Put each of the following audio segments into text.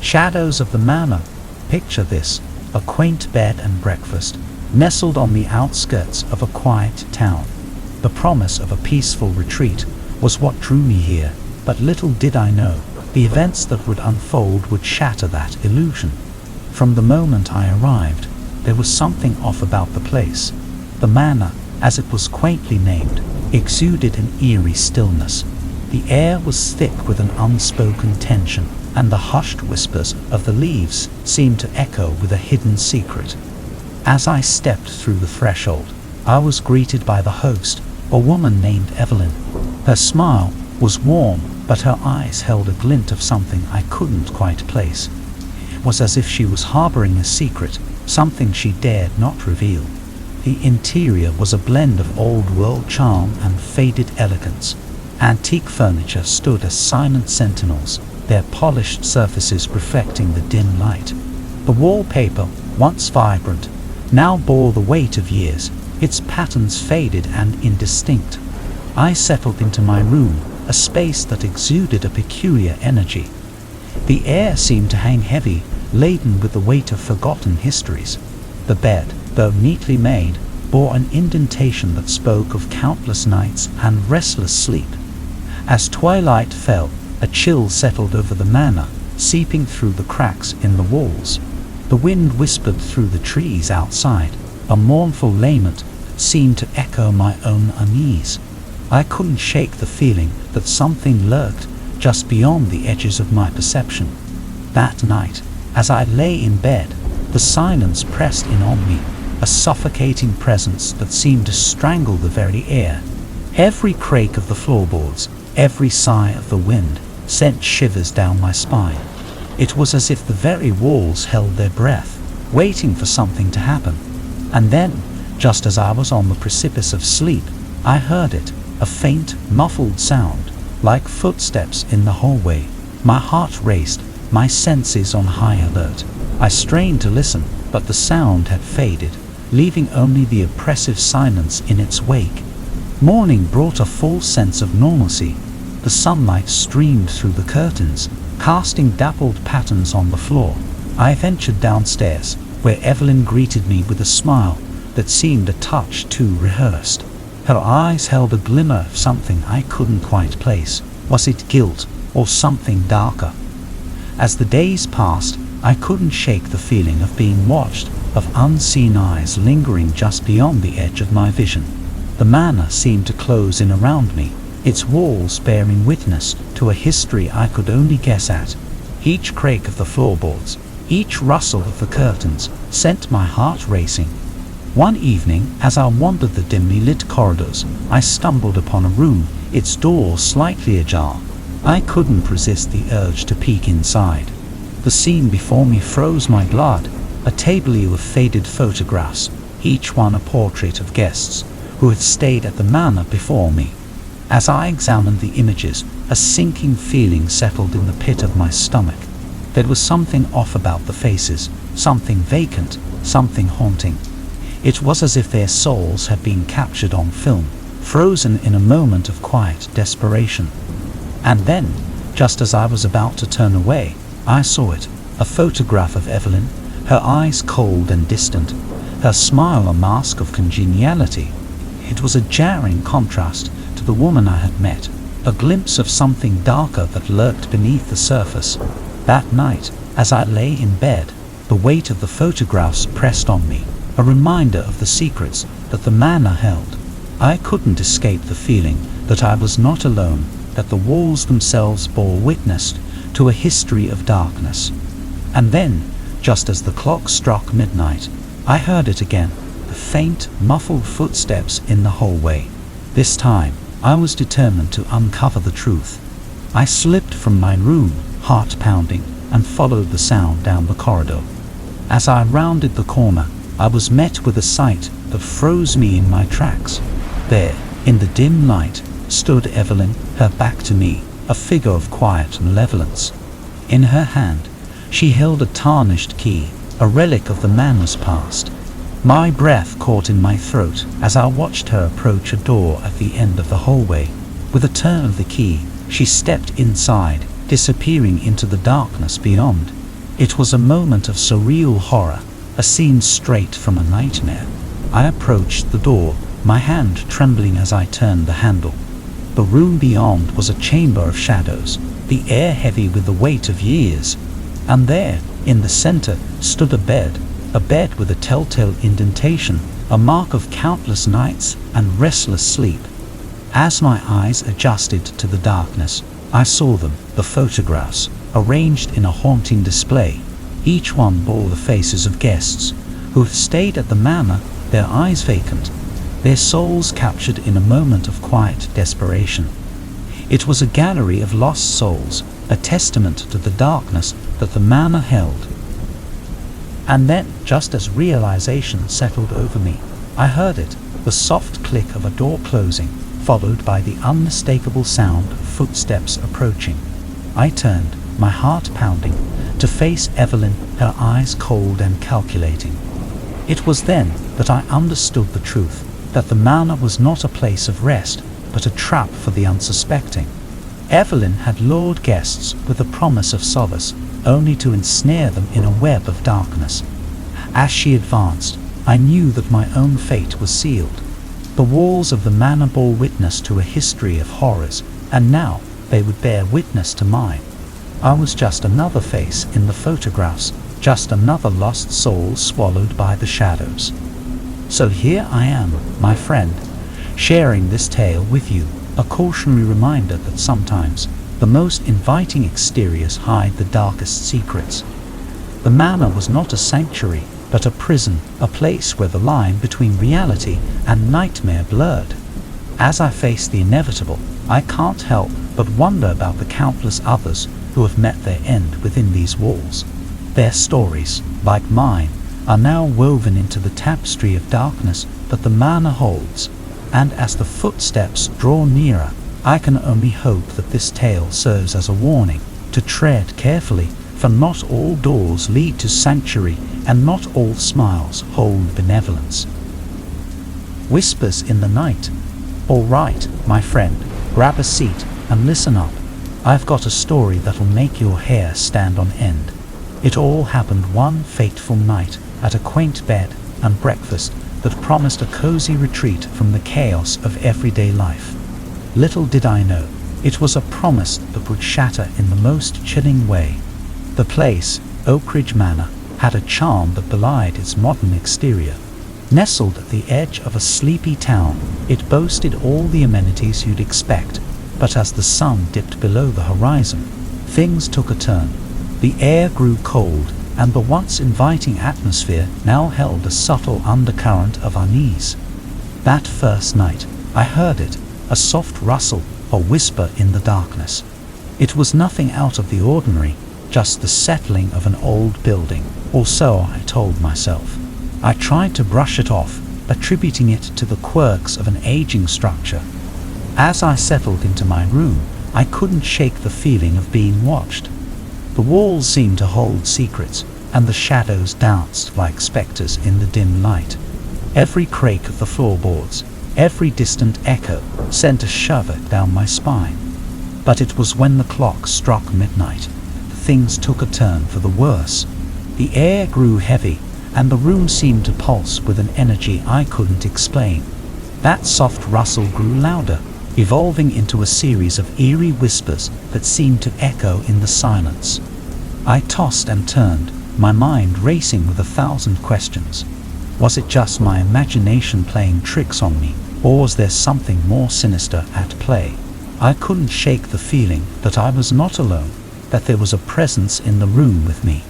Shadows of the manor. Picture this, a quaint bed and breakfast, nestled on the outskirts of a quiet town. The promise of a peaceful retreat was what drew me here, but little did I know, the events that would unfold would shatter that illusion. From the moment I arrived, there was something off about the place. The manor, as it was quaintly named, exuded an eerie stillness. The air was thick with an unspoken tension, and the hushed whispers of the leaves seemed to echo with a hidden secret. As I stepped through the threshold, I was greeted by the host, a woman named Evelyn. Her smile was warm, but her eyes held a glint of something I couldn't quite place. It was as if she was harboring a secret, something she dared not reveal. The interior was a blend of old-world charm and faded elegance. Antique furniture stood as silent sentinels, their polished surfaces reflecting the dim light. The wallpaper, once vibrant, now bore the weight of years, its patterns faded and indistinct. I settled into my room, a space that exuded a peculiar energy. The air seemed to hang heavy, laden with the weight of forgotten histories. The bed, though neatly made, bore an indentation that spoke of countless nights and restless sleep. As twilight fell, a chill settled over the manor, seeping through the cracks in the walls. The wind whispered through the trees outside, a mournful lament that seemed to echo my own unease. I couldn't shake the feeling that something lurked just beyond the edges of my perception. That night, as I lay in bed, the silence pressed in on me, a suffocating presence that seemed to strangle the very air. Every creak of the floorboards, every sigh of the wind, sent shivers down my spine. It was as if the very walls held their breath, waiting for something to happen. And then, just as I was on the precipice of sleep, I heard it, a faint, muffled sound, like footsteps in the hallway. My heart raced, my senses on high alert. I strained to listen, but the sound had faded, leaving only the oppressive silence in its wake. Morning brought a false sense of normalcy. The sunlight streamed through the curtains, casting dappled patterns on the floor. I ventured downstairs, where Evelyn greeted me with a smile that seemed a touch too rehearsed. Her eyes held a glimmer of something I couldn't quite place. Was it guilt, or something darker? As the days passed, I couldn't shake the feeling of being watched, of unseen eyes lingering just beyond the edge of my vision. The manor seemed to close in around me, its walls bearing witness to a history I could only guess at. Each creak of the floorboards, each rustle of the curtains, sent my heart racing. One evening, as I wandered the dimly lit corridors, I stumbled upon a room, its door slightly ajar. I couldn't resist the urge to peek inside. The scene before me froze my blood, a tableau of faded photographs, each one a portrait of guests who had stayed at the manor before me. As I examined the images, a sinking feeling settled in the pit of my stomach. There was something off about the faces, something vacant, something haunting. It was as if their souls had been captured on film, frozen in a moment of quiet desperation. And then, just as I was about to turn away, I saw it, a photograph of Evelyn, her eyes cold and distant, her smile a mask of congeniality. It was a jarring contrast to the woman I had met, a glimpse of something darker that lurked beneath the surface. That night, as I lay in bed, the weight of the photographs pressed on me, a reminder of the secrets that the manor held. I couldn't escape the feeling that I was not alone, that the walls themselves bore witness to a history of darkness. And then, just as the clock struck midnight, I heard it again, the faint, muffled footsteps in the hallway. This time, I was determined to uncover the truth. I slipped from my room, heart pounding, and followed the sound down the corridor. As I rounded the corner, I was met with a sight that froze me in my tracks. There, in the dim light, stood Evelyn, her back to me, a figure of quiet malevolence. In her hand, she held a tarnished key, a relic of the manor's past. My breath caught in my throat as I watched her approach a door at the end of the hallway. With a turn of the key, she stepped inside, disappearing into the darkness beyond. It was a moment of surreal horror, a scene straight from a nightmare. I approached the door, my hand trembling as I turned the handle. The room beyond was a chamber of shadows, the air heavy with the weight of years. And there, in the center, stood a bed with a telltale indentation, a mark of countless nights and restless sleep. As my eyes adjusted to the darkness, I saw them, the photographs, arranged in a haunting display. Each one bore the faces of guests who have stayed at the manor, their eyes vacant, their souls captured in a moment of quiet desperation. It was a gallery of lost souls, a testament to the darkness that the manor held. And then, just as realization settled over me, I heard it, the soft click of a door closing, followed by the unmistakable sound of footsteps approaching. I turned, my heart pounding, to face Evelyn, her eyes cold and calculating. It was then that I understood the truth, that the manor was not a place of rest, but a trap for the unsuspecting. Evelyn had lured guests with the promise of solace, only to ensnare them in a web of darkness. As she advanced, I knew that my own fate was sealed. The walls of the manor bore witness to a history of horrors, and now they would bear witness to mine. I was just another face in the photographs, just another lost soul swallowed by the shadows. So here I am, my friend, sharing this tale with you, a cautionary reminder that sometimes the most inviting exteriors hide the darkest secrets. The manor was not a sanctuary, but a prison, a place where the line between reality and nightmare blurred. As I face the inevitable, I can't help but wonder about the countless others who have met their end within these walls. Their stories, like mine, are now woven into the tapestry of darkness that the manor holds, and as the footsteps draw nearer, I can only hope that this tale serves as a warning to tread carefully, for not all doors lead to sanctuary, and not all smiles hold benevolence. Whispers in the night. All right, my friend, grab a seat and listen up. I've got a story that'll make your hair stand on end. It all happened one fateful night at a quaint bed and breakfast that promised a cozy retreat from the chaos of everyday life. Little did I know, it was a promise that would shatter in the most chilling way. The place, Oak Ridge Manor, had a charm that belied its modern exterior. Nestled at the edge of a sleepy town, it boasted all the amenities you'd expect, but as the sun dipped below the horizon, things took a turn. The air grew cold, and the once inviting atmosphere now held a subtle undercurrent of unease. That first night, I heard it, a soft rustle, a whisper in the darkness. It was nothing out of the ordinary, just the settling of an old building, or so I told myself. I tried to brush it off, attributing it to the quirks of an aging structure. As I settled into my room, I couldn't shake the feeling of being watched. The walls seemed to hold secrets, and the shadows danced like specters in the dim light. Every creak of the floorboards, every distant echo, sent a shiver down my spine. But it was when the clock struck midnight, things took a turn for the worse. The air grew heavy, and the room seemed to pulse with an energy I couldn't explain. That soft rustle grew louder, evolving into a series of eerie whispers that seemed to echo in the silence. I tossed and turned, my mind racing with 1,000 questions. Was it just my imagination playing tricks on me, or was there something more sinister at play? I couldn't shake the feeling that I was not alone, that there was a presence in the room with me.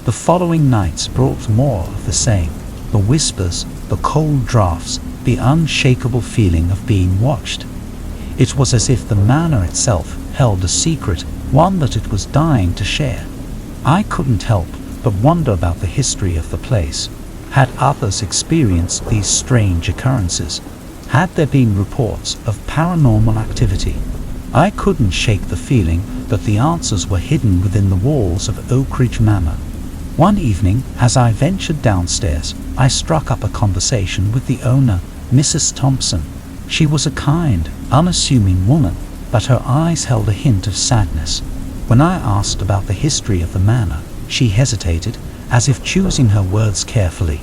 The following nights brought more of the same, the whispers, the cold drafts, the unshakable feeling of being watched. It was as if the manor itself held a secret, one that it was dying to share. I couldn't help but wonder about the history of the place. Had others experienced these strange occurrences? Had there been reports of paranormal activity? I couldn't shake the feeling that the answers were hidden within the walls of Oak Ridge Manor. One evening, as I ventured downstairs, I struck up a conversation with the owner, Mrs. Thompson. She was a kind, unassuming woman, but her eyes held a hint of sadness. When I asked about the history of the manor, She hesitated, as if choosing her words carefully.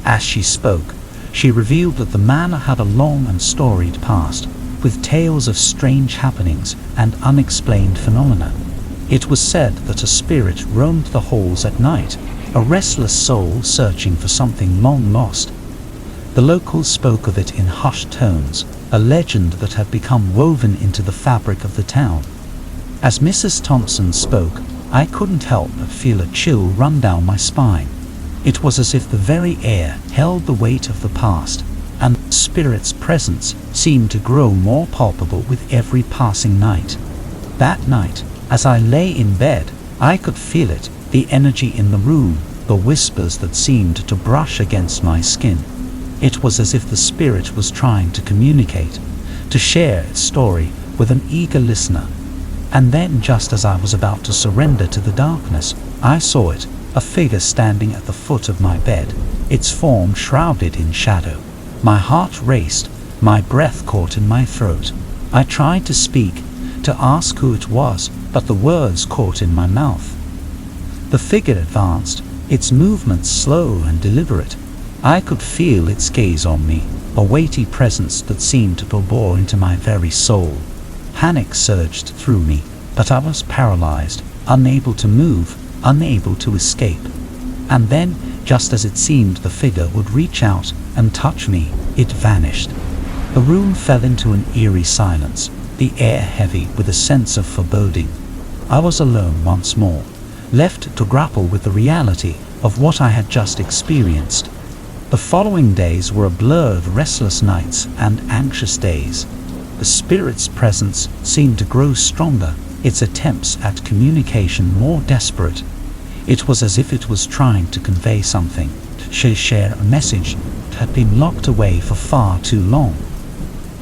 As she spoke, she revealed that the manor had a long and storied past, with tales of strange happenings and unexplained phenomena. It was said that a spirit roamed the halls at night, a restless soul searching for something long lost. The locals spoke of it in hushed tones, a legend that had become woven into the fabric of the town. As Mrs. Thompson spoke, I couldn't help but feel a chill run down my spine. It was as if the very air held the weight of the past, and the spirit's presence seemed to grow more palpable with every passing night. That night, as I lay in bed, I could feel it, the energy in the room, the whispers that seemed to brush against my skin. It was as if the spirit was trying to communicate, to share its story with an eager listener. And then, just as I was about to surrender to the darkness, I saw it, a figure standing at the foot of my bed, its form shrouded in shadow. My heart raced, my breath caught in my throat. I tried to speak, to ask who it was, but the words caught in my mouth. The figure advanced, its movements slow and deliberate. I could feel its gaze on me, a weighty presence that seemed to bore into my very soul. Panic surged through me, but I was paralyzed, unable to move, unable to escape. And then, just as it seemed the figure would reach out and touch me, it vanished. The room fell into an eerie silence, the air heavy with a sense of foreboding. I was alone once more, left to grapple with the reality of what I had just experienced. The following days were a blur of restless nights and anxious days. The spirit's presence seemed to grow stronger, its attempts at communication more desperate. It was as if it was trying to convey something, to share a message that had been locked away for far too long.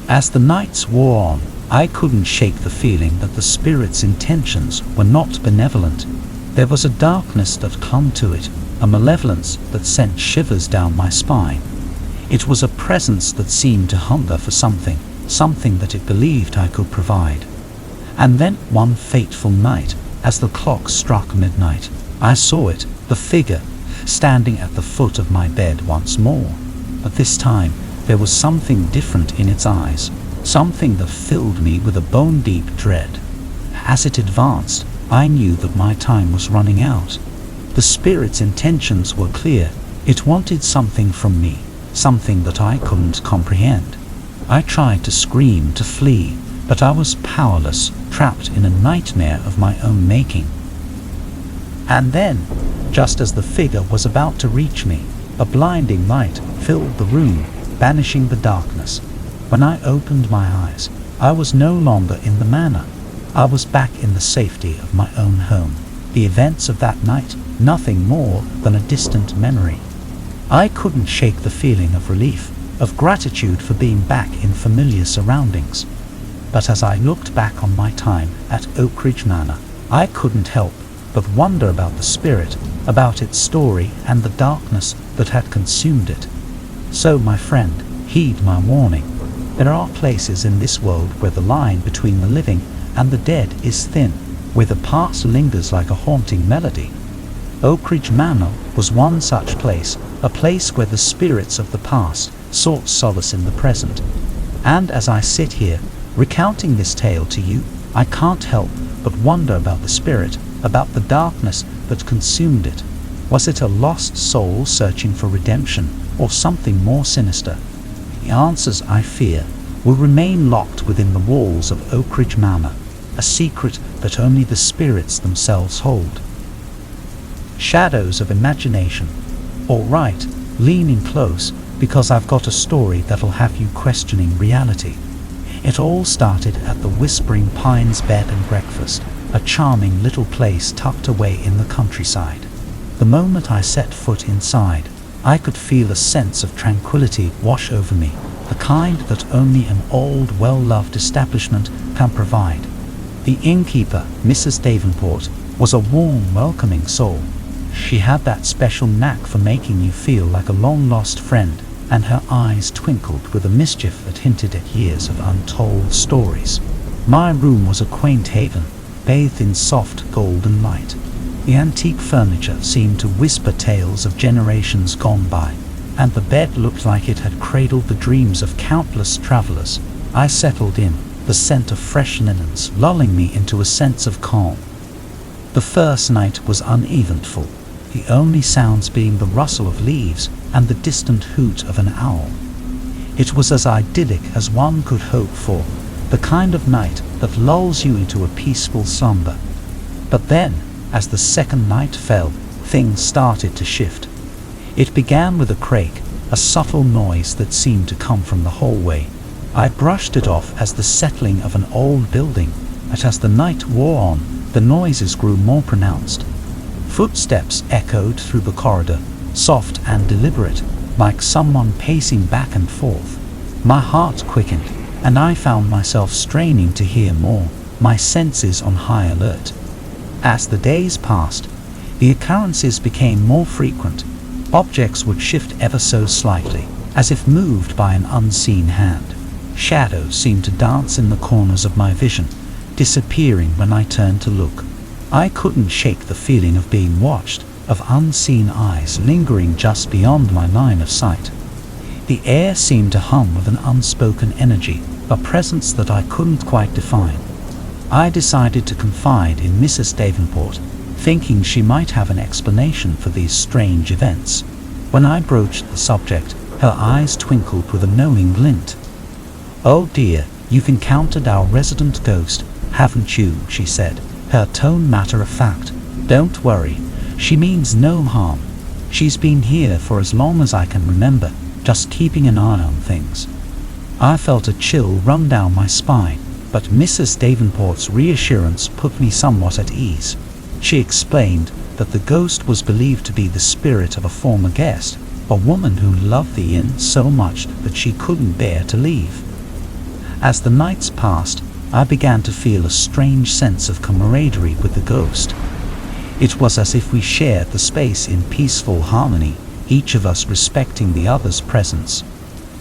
As the nights wore on, I couldn't shake the feeling that the spirit's intentions were not benevolent. There was a darkness that clung to it, a malevolence that sent shivers down my spine. It was a presence that seemed to hunger for something that it believed I could provide. And then one fateful night, as the clock struck midnight, I saw it, the figure, standing at the foot of my bed once more. But this time, there was something different in its eyes, something that filled me with a bone-deep dread. As it advanced, I knew that my time was running out. The spirit's intentions were clear. It wanted something from me, something that I couldn't comprehend. I tried to scream, to flee, but I was powerless, trapped in a nightmare of my own making. And then, just as the figure was about to reach me, a blinding light filled the room, banishing the darkness. When I opened my eyes, I was no longer in the manor. I was back in the safety of my own home. The events of that night, nothing more than a distant memory. I couldn't shake the feeling of relief, of gratitude for being back in familiar surroundings. But as I looked back on my time at Oak Ridge Manor, I couldn't help but wonder about the spirit, about its story and the darkness that had consumed it. So, my friend, heed my warning. There are places in this world where the line between the living and the dead is thin, where the past lingers like a haunting melody. Oak Ridge Manor was one such place, a place where the spirits of the past sought solace in the present. And as I sit here, recounting this tale to you, I can't help but wonder about the spirit, about the darkness that consumed it. Was it a lost soul searching for redemption, or something more sinister? The answers, I fear, will remain locked within the walls of Oak Ridge Manor, a secret that only the spirits themselves hold. Shadows of imagination. All right, lean in close, because I've got a story that'll have you questioning reality. It all started at the Whispering Pines Bed and Breakfast, a charming little place tucked away in the countryside. The moment I set foot inside, I could feel a sense of tranquility wash over me, the kind that only an old, well-loved establishment can provide. The innkeeper, Mrs. Davenport, was a warm, welcoming soul. She had that special knack for making you feel like a long-lost friend, and her eyes twinkled with a mischief that hinted at years of untold stories. My room was a quaint haven, bathed in soft golden light. The antique furniture seemed to whisper tales of generations gone by, and the bed looked like it had cradled the dreams of countless travelers. I settled in, the scent of fresh linens lulling me into a sense of calm. The first night was uneventful, the only sounds being the rustle of leaves and the distant hoot of an owl. It was as idyllic as one could hope for, the kind of night that lulls you into a peaceful slumber. But then, as the second night fell, things started to shift. It began with a creak, a subtle noise that seemed to come from the hallway. I brushed it off as the settling of an old building, but as the night wore on, the noises grew more pronounced. Footsteps echoed through the corridor, soft and deliberate, like someone pacing back and forth. My heart quickened, and I found myself straining to hear more, my senses on high alert. As the days passed, the occurrences became more frequent. Objects would shift ever so slightly, as if moved by an unseen hand. Shadows seemed to dance in the corners of my vision, disappearing when I turned to look. I couldn't shake the feeling of being watched, of unseen eyes lingering just beyond my line of sight. The air seemed to hum with an unspoken energy, a presence that I couldn't quite define. I decided to confide in Mrs. Davenport, thinking she might have an explanation for these strange events. When I broached the subject, her eyes twinkled with a knowing glint. "Oh dear, you've encountered our resident ghost, haven't you?" she said, her tone matter-of-fact. "Don't worry, she means no harm. She's been here for as long as I can remember, just keeping an eye on things." I felt a chill run down my spine, but Mrs. Davenport's reassurance put me somewhat at ease. She explained that the ghost was believed to be the spirit of a former guest, a woman who loved the inn so much that she couldn't bear to leave. As the nights passed, I began to feel a strange sense of camaraderie with the ghost. It was as if we shared the space in peaceful harmony, each of us respecting the other's presence.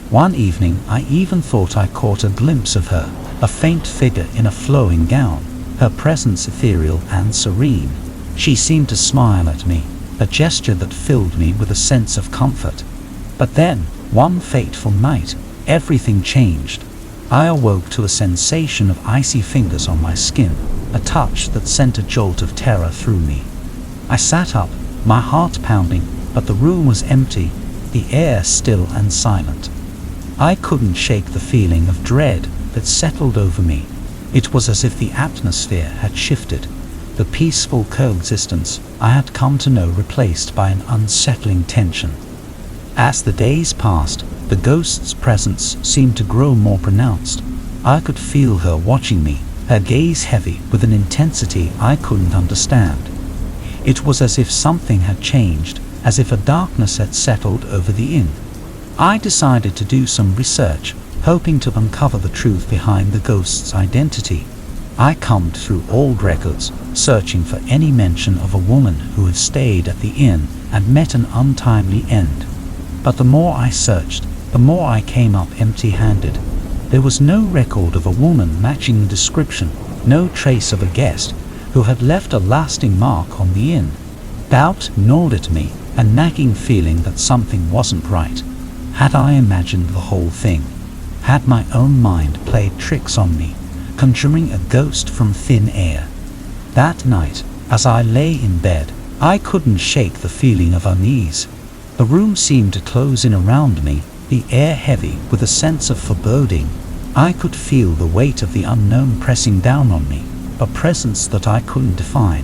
One evening I even thought I caught a glimpse of her, a faint figure in a flowing gown, her presence ethereal and serene. She seemed to smile at me, a gesture that filled me with a sense of comfort. But then, one fateful night, everything changed. I awoke to a sensation of icy fingers on my skin, a touch that sent a jolt of terror through me. I sat up, my heart pounding, but the room was empty, the air still and silent. I couldn't shake the feeling of dread that settled over me. It was as if the atmosphere had shifted, the peaceful coexistence I had come to know replaced by an unsettling tension. As the days passed, the ghost's presence seemed to grow more pronounced. I could feel her watching me, her gaze heavy with an intensity I couldn't understand. It was as if something had changed, as if a darkness had settled over the inn. I decided to do some research, hoping to uncover the truth behind the ghost's identity. I combed through old records, searching for any mention of a woman who had stayed at the inn and met an untimely end. But the more I searched, the more I came up empty-handed. There was no record of a woman matching the description, no trace of a guest who had left a lasting mark on the inn. Doubt gnawed at me, a nagging feeling that something wasn't right. Had I imagined the whole thing? Had my own mind played tricks on me, conjuring a ghost from thin air? That night, as I lay in bed, I couldn't shake the feeling of unease. The room seemed to close in around me, the air heavy with a sense of foreboding. I could feel the weight of the unknown pressing down on me, a presence that I couldn't define.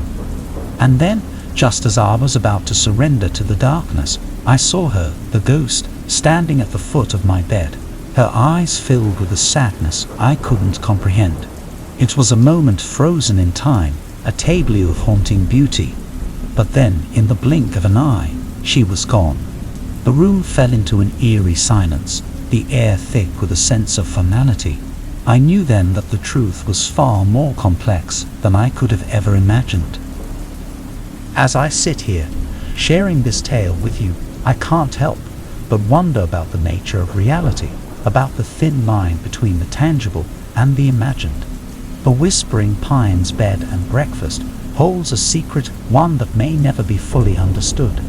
And then, just as I was about to surrender to the darkness, I saw her, the ghost, standing at the foot of my bed, her eyes filled with a sadness I couldn't comprehend. It was a moment frozen in time, a tableau of haunting beauty. But then, in the blink of an eye, she was gone. The room fell into an eerie silence, the air thick with a sense of finality. I knew then that the truth was far more complex than I could have ever imagined. As I sit here, sharing this tale with you, I can't help but wonder about the nature of reality, about the thin line between the tangible and the imagined. The Whispering Pines bed and breakfast holds a secret, one that may never be fully understood.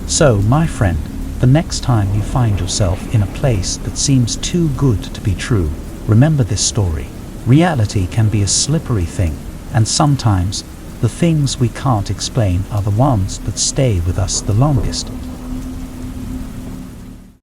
So, my friend, the next time you find yourself in a place that seems too good to be true, remember this story. Reality can be a slippery thing, and sometimes the things we can't explain are the ones that stay with us the longest.